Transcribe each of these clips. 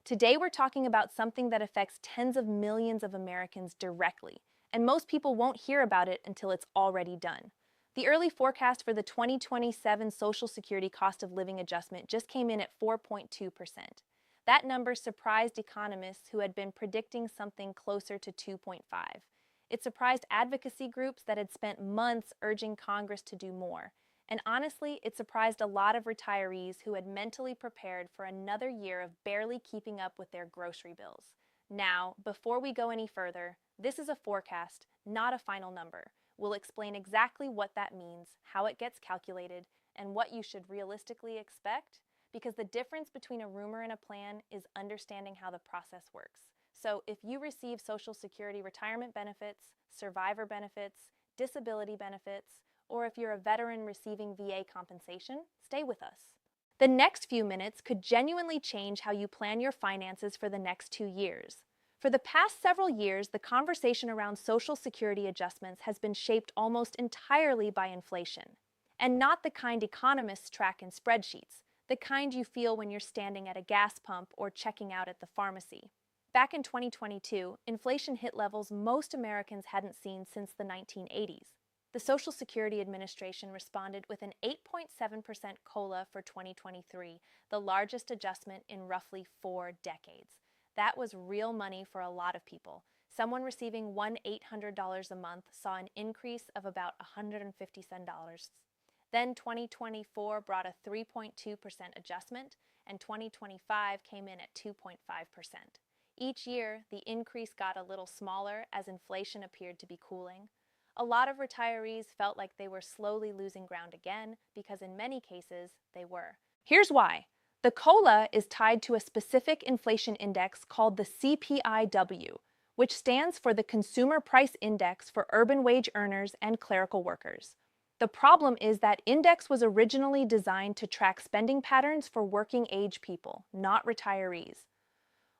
Today we're talking about something that affects tens of millions of Americans directly, and most people won't hear about it until it's already done. The early forecast for the 2027 Social Security cost of living adjustment just came in at 4.2%. That number surprised economists who had been predicting something closer to 2.5. It surprised advocacy groups that had spent months urging Congress to do more. And honestly, it surprised a lot of retirees who had mentally prepared for another year of barely keeping up with their grocery bills. Now, before we go any further, this is a forecast, not a final number. We'll explain exactly what that means, how it gets calculated, and what you should realistically expect, because the difference between a rumor and a plan is understanding how the process works. So if you receive Social Security retirement benefits, survivor benefits, disability benefits, or if you're a veteran receiving VA compensation, stay with us. The next few minutes could genuinely change how you plan your finances for the next 2 years. For the past several years, the conversation around Social Security adjustments has been shaped almost entirely by inflation. And not the kind economists track in spreadsheets, the kind you feel when you're standing at a gas pump or checking out at the pharmacy. Back in 2022, inflation hit levels most Americans hadn't seen since the 1980s. The Social Security Administration responded with an 8.7% COLA for 2023, the largest adjustment in roughly 4 decades. That was real money for a lot of people. Someone receiving $1,800 a month saw an increase of about $157. Then 2024 brought a 3.2% adjustment, and 2025 came in at 2.5%. Each year, the increase got a little smaller as inflation appeared to be cooling. A lot of retirees felt like they were slowly losing ground again because in many cases, they were. Here's why. The COLA is tied to a specific inflation index called the CPIW, which stands for the Consumer Price Index for urban wage earners and clerical workers. The problem is that index was originally designed to track spending patterns for working age people, not retirees.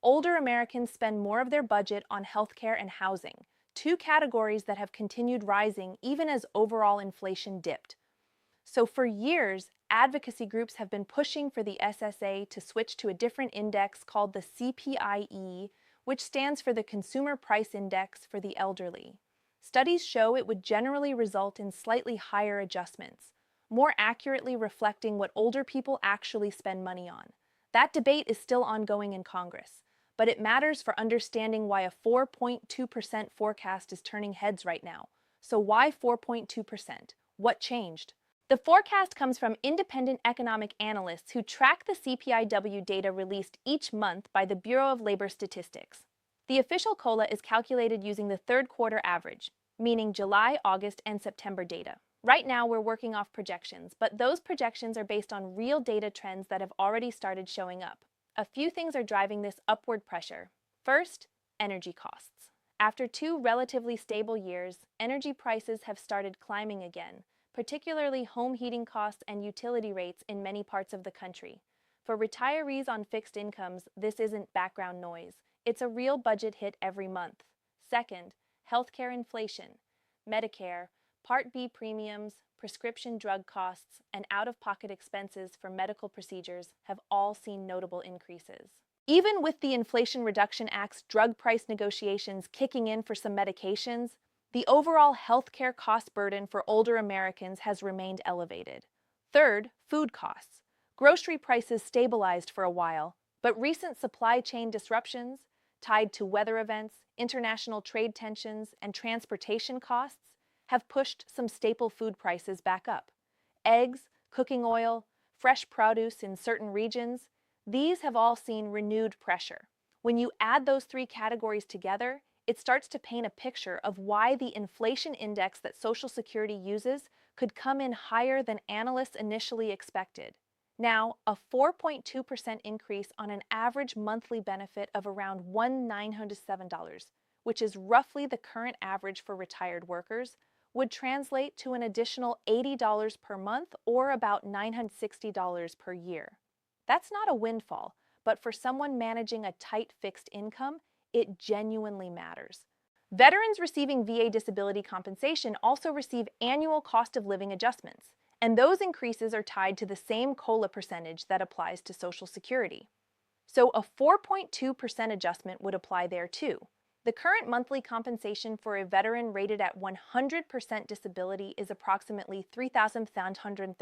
Older Americans spend more of their budget on healthcare and housing, two categories that have continued rising even as overall inflation dipped. So for years, advocacy groups have been pushing for the SSA to switch to a different index called the CPIE, which stands for the Consumer Price Index for the elderly. Studies show it would generally result in slightly higher adjustments, more accurately reflecting what older people actually spend money on. That debate is still ongoing in Congress, but it matters for understanding why a 4.2% forecast is turning heads right now. So why 4.2%? What changed? The forecast comes from independent economic analysts who track the CPIW data released each month by the Bureau of Labor Statistics. The official COLA is calculated using the third quarter average, meaning July, August, and September data. Right now, we're working off projections, but those projections are based on real data trends that have already started showing up. A few things are driving this upward pressure. First, energy costs. After 2 relatively stable years, energy prices have started climbing again, particularly home heating costs and utility rates in many parts of the country. For retirees on fixed incomes, this isn't background noise. It's a real budget hit every month. Second, healthcare inflation. Medicare, Part B premiums, prescription drug costs, and out-of-pocket expenses for medical procedures have all seen notable increases. Even with the Inflation Reduction Act's drug price negotiations kicking in for some medications, the overall healthcare cost burden for older Americans has remained elevated. Third, food costs. Grocery prices stabilized for a while, but recent supply chain disruptions, tied to weather events, international trade tensions, and transportation costs, have pushed some staple food prices back up. Eggs, cooking oil, fresh produce in certain regions, these have all seen renewed pressure. When you add those 3 categories together, it starts to paint a picture of why the inflation index that Social Security uses could come in higher than analysts initially expected. Now, a 4.2% increase on an average monthly benefit of around $1,907, which is roughly the current average for retired workers, would translate to an additional $80 per month or about $960 per year. That's not a windfall, but for someone managing a tight fixed income, it genuinely matters. Veterans receiving VA disability compensation also receive annual cost of living adjustments, and those increases are tied to the same COLA percentage that applies to Social Security. So a 4.2% adjustment would apply there too. The current monthly compensation for a veteran rated at 100% disability is approximately $3,737.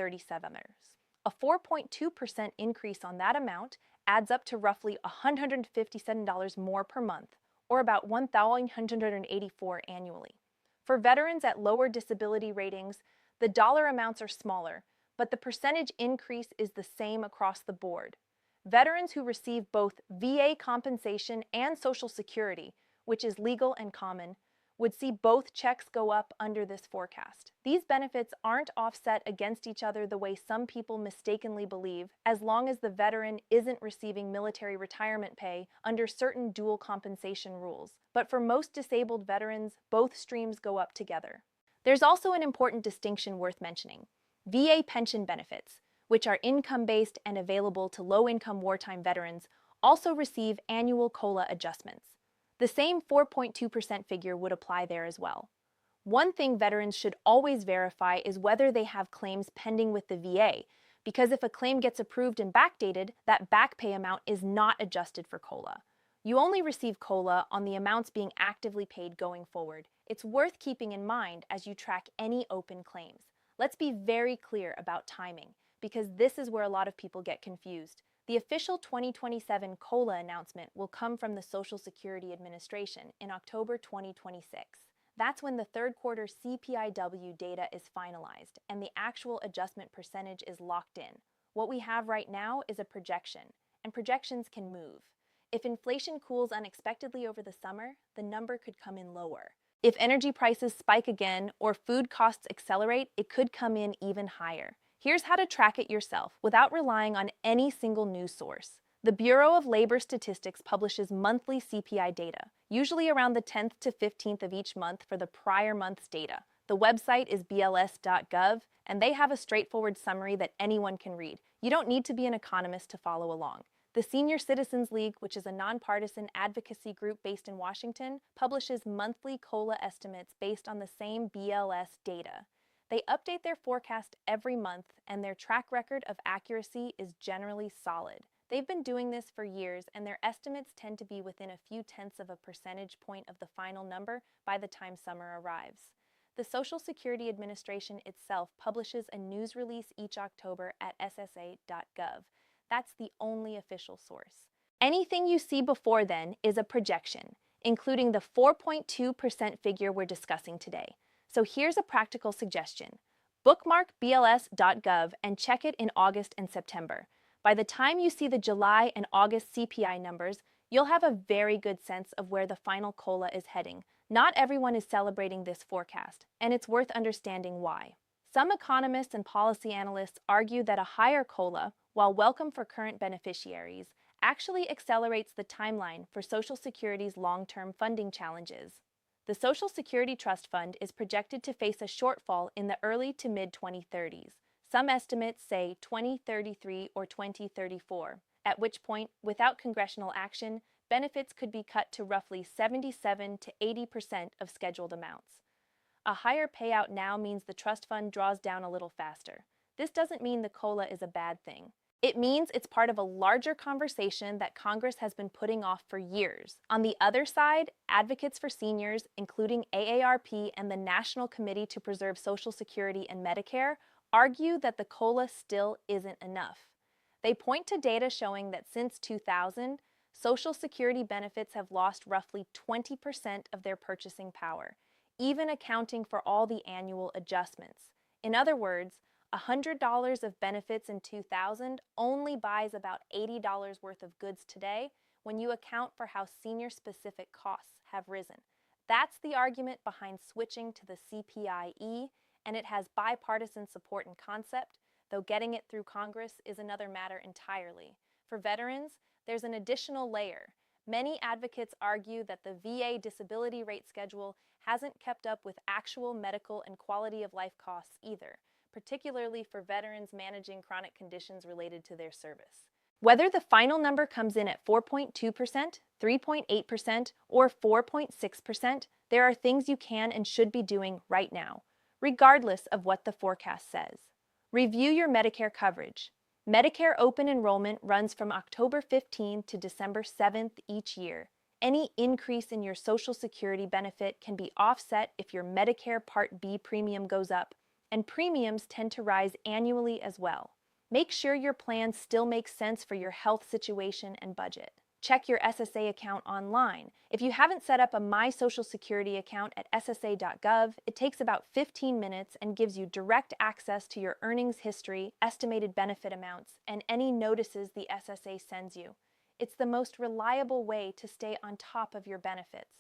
A 4.2% increase on that amount adds up to roughly $157 more per month, or about $1,184 annually. For veterans at lower disability ratings, the dollar amounts are smaller, but the percentage increase is the same across the board. Veterans who receive both VA compensation and Social Security, which is legal and common, would see both checks go up under this forecast. These benefits aren't offset against each other the way some people mistakenly believe, as long as the veteran isn't receiving military retirement pay under certain dual compensation rules. But for most disabled veterans, both streams go up together. There's also an important distinction worth mentioning. VA pension benefits, which are income-based and available to low-income wartime veterans, also receive annual COLA adjustments. The same 4.2% figure would apply there as well. One thing veterans should always verify is whether they have claims pending with the VA, because if a claim gets approved and backdated, that back pay amount is not adjusted for COLA. You only receive COLA on the amounts being actively paid going forward. It's worth keeping in mind as you track any open claims. Let's be very clear about timing, because this is where a lot of people get confused. The official 2027 COLA announcement will come from the Social Security Administration in October 2026. That's when the third quarter CPIW data is finalized and the actual adjustment percentage is locked in. What we have right now is a projection, and projections can move. If inflation cools unexpectedly over the summer, the number could come in lower. If energy prices spike again or food costs accelerate, it could come in even higher. Here's how to track it yourself without relying on any single news source. The Bureau of Labor Statistics publishes monthly CPI data, usually around the 10th to 15th of each month for the prior month's data. The website is bls.gov, and they have a straightforward summary that anyone can read. You don't need to be an economist to follow along. The Senior Citizens League, which is a nonpartisan advocacy group based in Washington, publishes monthly COLA estimates based on the same BLS data. They update their forecast every month, and their track record of accuracy is generally solid. They've been doing this for years, and their estimates tend to be within a few tenths of a percentage point of the final number by the time summer arrives. The Social Security Administration itself publishes a news release each October at ssa.gov. That's the only official source. Anything you see before then is a projection, including the 4.2% figure we're discussing today. So here's a practical suggestion. Bookmark bls.gov and check it in August and September. By the time you see the July and August CPI numbers, you'll have a very good sense of where the final COLA is heading. Not everyone is celebrating this forecast, and it's worth understanding why. Some economists and policy analysts argue that a higher COLA, while welcome for current beneficiaries, actually accelerates the timeline for Social Security's long-term funding challenges. The Social Security Trust Fund is projected to face a shortfall in the early to mid-2030s. Some estimates say 2033 or 2034, at which point, without congressional action, benefits could be cut to roughly 77 to 80% of scheduled amounts. A higher payout now means the trust fund draws down a little faster. This doesn't mean the COLA is a bad thing. It means it's part of a larger conversation that Congress has been putting off for years. On the other side, advocates for seniors, including AARP and the National Committee to Preserve Social Security and Medicare, argue that the COLA still isn't enough. They point to data showing that since 2000, Social Security benefits have lost roughly 20% of their purchasing power, even accounting for all the annual adjustments. In other words, $100 of benefits in 2000 only buys about $80 worth of goods today when you account for how senior-specific costs have risen. That's the argument behind switching to the CPIE, and it has bipartisan support in concept, though getting it through Congress is another matter entirely. For veterans, there's an additional layer. Many advocates argue that the VA disability rate schedule hasn't kept up with actual medical and quality of life costs either, particularly for veterans managing chronic conditions related to their service. Whether the final number comes in at 4.2%, 3.8%, or 4.6%, there are things you can and should be doing right now, regardless of what the forecast says. Review your Medicare coverage. Medicare open enrollment runs from October 15th to December 7th each year. Any increase in your Social Security benefit can be offset if your Medicare Part B premium goes up, and premiums tend to rise annually as well. Make sure your plan still makes sense for your health situation and budget. Check your SSA account online. If you haven't set up a My Social Security account at ssa.gov, it takes about 15 minutes and gives you direct access to your earnings history, estimated benefit amounts, and any notices the SSA sends you. It's the most reliable way to stay on top of your benefits.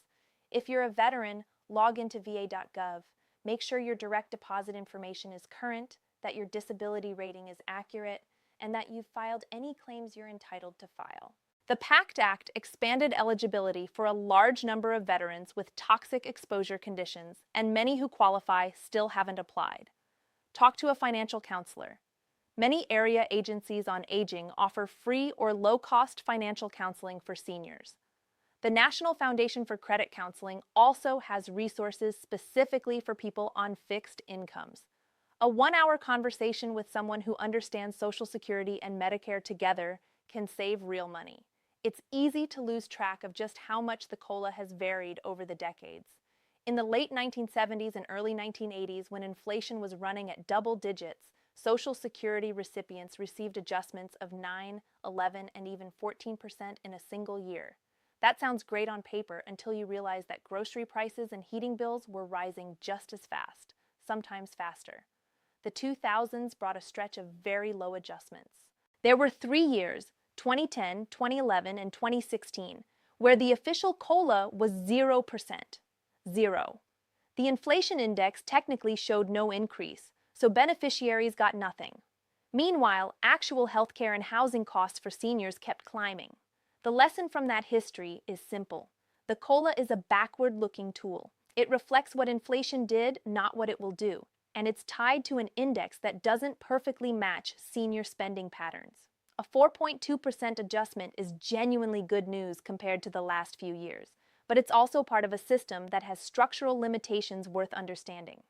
If you're a veteran, log into va.gov. Make sure your direct deposit information is current, that your disability rating is accurate, and that you've filed any claims you're entitled to file. The PACT Act expanded eligibility for a large number of veterans with toxic exposure conditions, and many who qualify still haven't applied. Talk to a financial counselor. Many area agencies on aging offer free or low-cost financial counseling for seniors. The National Foundation for Credit Counseling also has resources specifically for people on fixed incomes. A one-hour conversation with someone who understands Social Security and Medicare together can save real money. It's easy to lose track of just how much the COLA has varied over the decades. In the late 1970s and early 1980s, when inflation was running at double digits, Social Security recipients received adjustments of 9, 11, and even 14% in a single year. That sounds great on paper until you realize that grocery prices and heating bills were rising just as fast, sometimes faster. The 2000s brought a stretch of very low adjustments. There were 3 years, 2010, 2011, and 2016, where the official COLA was 0%. Zero. The inflation index technically showed no increase, so beneficiaries got nothing. Meanwhile, actual healthcare and housing costs for seniors kept climbing. The lesson from that history is simple. The COLA is a backward-looking tool. It reflects what inflation did, not what it will do, and it's tied to an index that doesn't perfectly match senior spending patterns. A 4.2% adjustment is genuinely good news compared to the last few years, but it's also part of a system that has structural limitations worth understanding.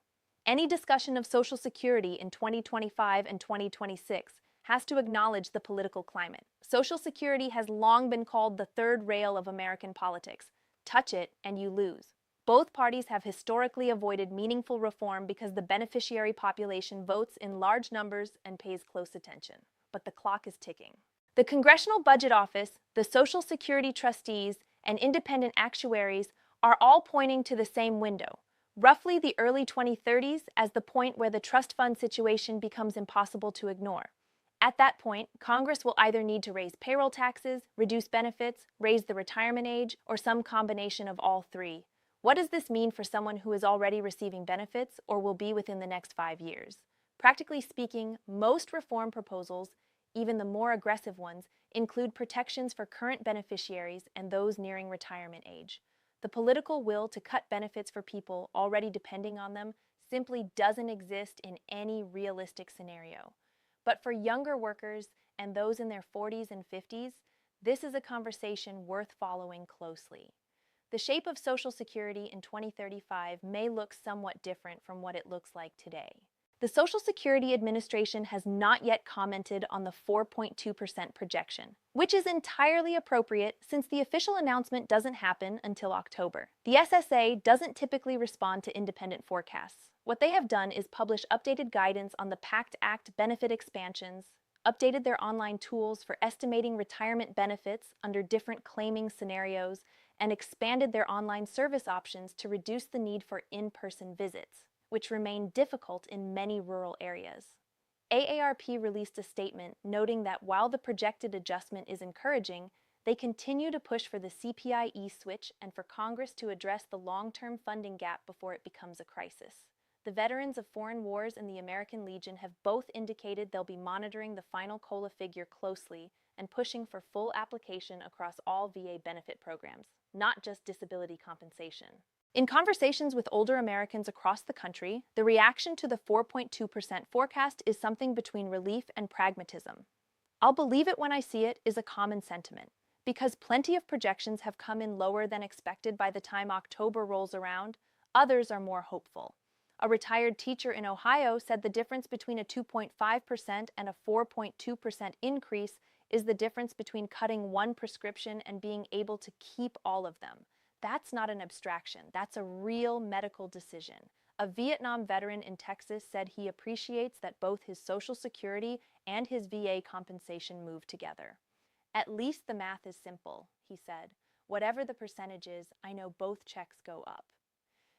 Any discussion of Social Security in 2025 and 2026 has to acknowledge the political climate. Social Security has long been called the third rail of American politics. Touch it and you lose. Both parties have historically avoided meaningful reform because the beneficiary population votes in large numbers and pays close attention. But the clock is ticking. The Congressional Budget Office, the Social Security trustees, and independent actuaries are all pointing to the same window, roughly the early 2030s, as the point where the trust fund situation becomes impossible to ignore. At that point, Congress will either need to raise payroll taxes, reduce benefits, raise the retirement age, or some combination of all three. What does this mean for someone who is already receiving benefits or will be within the next 5 years? Practically speaking, most reform proposals, even the more aggressive ones, include protections for current beneficiaries and those nearing retirement age. The political will to cut benefits for people already depending on them simply doesn't exist in any realistic scenario. But for younger workers and those in their 40s and 50s, this is a conversation worth following closely. The shape of Social Security in 2035 may look somewhat different from what it looks like today. The Social Security Administration has not yet commented on the 4.2% projection, which is entirely appropriate since the official announcement doesn't happen until October. The SSA doesn't typically respond to independent forecasts. What they have done is publish updated guidance on the PACT Act benefit expansions, updated their online tools for estimating retirement benefits under different claiming scenarios, and expanded their online service options to reduce the need for in-person visits, which remain difficult in many rural areas. AARP released a statement noting that while the projected adjustment is encouraging, they continue to push for the CPI-E switch and for Congress to address the long-term funding gap before it becomes a crisis. The veterans of foreign wars and the American Legion have both indicated they'll be monitoring the final COLA figure closely and pushing for full application across all VA benefit programs, not just disability compensation. In conversations with older Americans across the country, the reaction to the 4.2% forecast is something between relief and pragmatism. "I'll believe it when I see it" is a common sentiment, because plenty of projections have come in lower than expected by the time October rolls around. Others are more hopeful. A retired teacher in Ohio said the difference between a 2.5% and a 4.2% increase is the difference between cutting one prescription and being able to keep all of them. That's not an abstraction, that's a real medical decision. A Vietnam veteran in Texas said he appreciates that both his Social Security and his VA compensation move together. At least the math is simple, he said. Whatever the percentage is, I know both checks go up.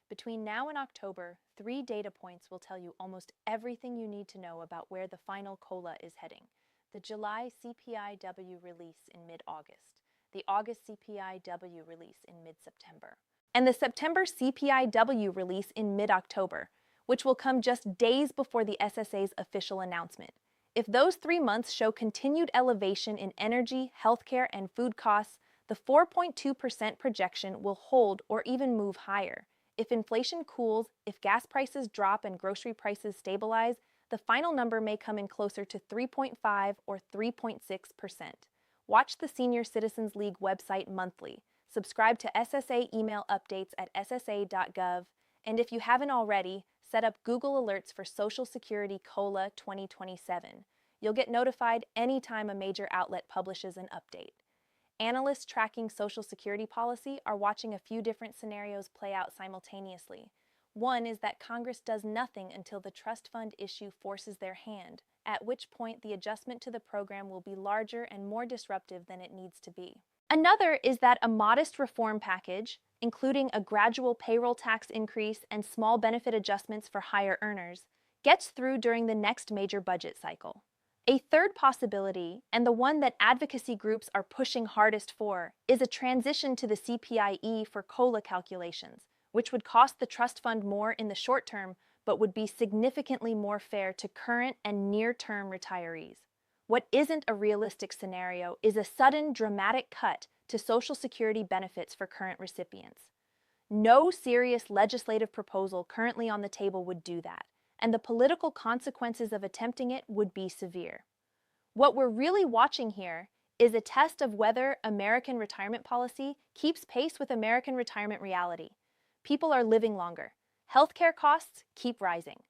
Between now and October, 3 data points will tell you almost everything you need to know about where the final COLA is heading. The July CPIW release in mid-August, the August CPIW release in mid-September, and the September CPIW release in mid-October, which will come just days before the SSA's official announcement. If those 3 months show continued elevation in energy, healthcare, and food costs, the 4.2% projection will hold or even move higher. If inflation cools, if gas prices drop and grocery prices stabilize, the final number may come in closer to 3.5 or 3.6%. Watch the Senior Citizens League website monthly. Subscribe to SSA email updates at ssa.gov, and if you haven't already, set up Google Alerts for Social Security COLA 2027. You'll get notified anytime a major outlet publishes an update. Analysts tracking Social Security policy are watching a few different scenarios play out simultaneously. One is that Congress does nothing until the trust fund issue forces their hand, at which point the adjustment to the program will be larger and more disruptive than it needs to be. Another is that a modest reform package, including a gradual payroll tax increase and small benefit adjustments for higher earners, gets through during the next major budget cycle. A third possibility, and the one that advocacy groups are pushing hardest for, is a transition to the CPIE for COLA calculations, which would cost the trust fund more in the short term, but would be significantly more fair to current and near-term retirees. What isn't a realistic scenario is a sudden, dramatic cut to Social Security benefits for current recipients. No serious legislative proposal currently on the table would do that, and the political consequences of attempting it would be severe. What we're really watching here is a test of whether American retirement policy keeps pace with American retirement reality. People are living longer. Healthcare costs keep rising.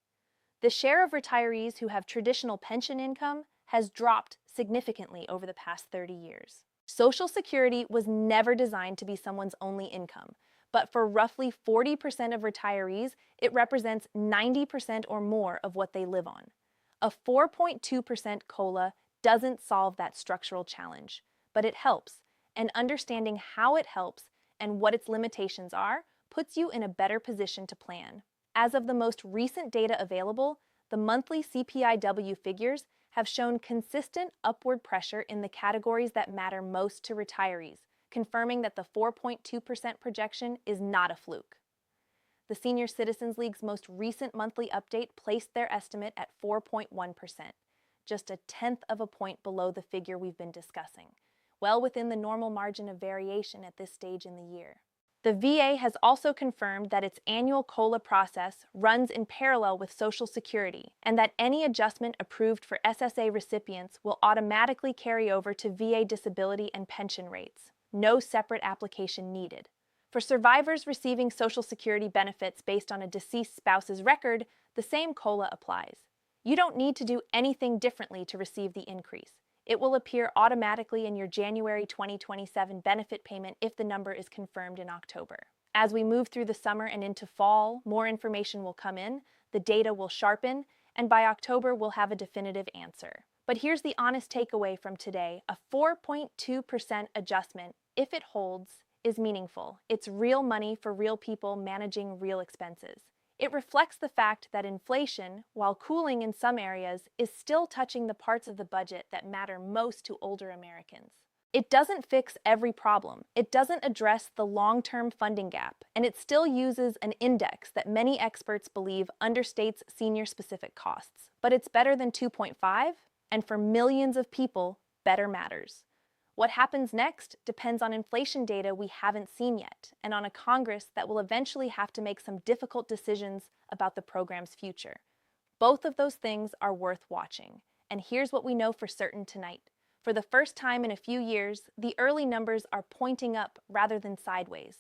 The share of retirees who have traditional pension income has dropped significantly over the past 30 years. Social Security was never designed to be someone's only income, but for roughly 40% of retirees, it represents 90% or more of what they live on. A 4.2% COLA doesn't solve that structural challenge, but it helps, and understanding how it helps and what its limitations are puts you in a better position to plan. As of the most recent data available, the monthly CPIW figures have shown consistent upward pressure in the categories that matter most to retirees, confirming that the 4.2% projection is not a fluke. The Senior Citizens League's most recent monthly update placed their estimate at 4.1%, just a tenth of a point below the figure we've been discussing, well within the normal margin of variation at this stage in the year. The VA has also confirmed that its annual COLA process runs in parallel with Social Security, and that any adjustment approved for SSA recipients will automatically carry over to VA disability and pension rates. No separate application needed. For survivors receiving Social Security benefits based on a deceased spouse's record, the same COLA applies. You don't need to do anything differently to receive the increase. It will appear automatically in your January 2027 benefit payment if the number is confirmed in October. As we move through the summer and into fall, more information will come in, the data will sharpen, and by October we'll have a definitive answer. But here's the honest takeaway from today. A 4.2% adjustment, if it holds, is meaningful. It's real money for real people managing real expenses. It reflects the fact that inflation, while cooling in some areas, is still touching the parts of the budget that matter most to older Americans. It doesn't fix every problem. It doesn't address the long-term funding gap, and it still uses an index that many experts believe understates senior-specific costs. But it's better than 2.5, and for millions of people, better matters. What happens next depends on inflation data we haven't seen yet, and on a Congress that will eventually have to make some difficult decisions about the program's future. Both of those things are worth watching, and here's what we know for certain tonight. For the first time in a few years, the early numbers are pointing up rather than sideways.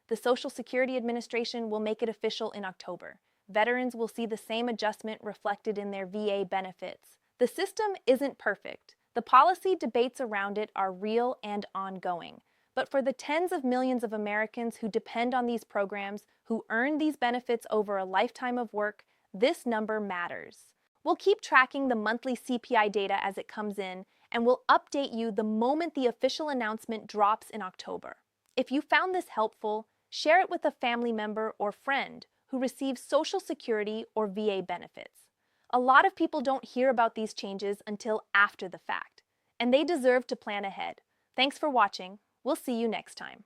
The Social Security Administration will make it official in October. veterans will see the same adjustment reflected in their VA benefits. The system isn't perfect. The policy debates around it are real and ongoing. But for the tens of millions of Americans who depend on these programs, who earn these benefits over a lifetime of work, this number matters. We'll keep tracking the monthly CPI data as it comes in, and we'll update you the moment the official announcement drops in October. If you found this helpful, share it with a family member or friend who receives Social Security or VA benefits. A lot of people don't hear about these changes until after the fact, and they deserve to plan ahead. Thanks for watching. We'll see you next time.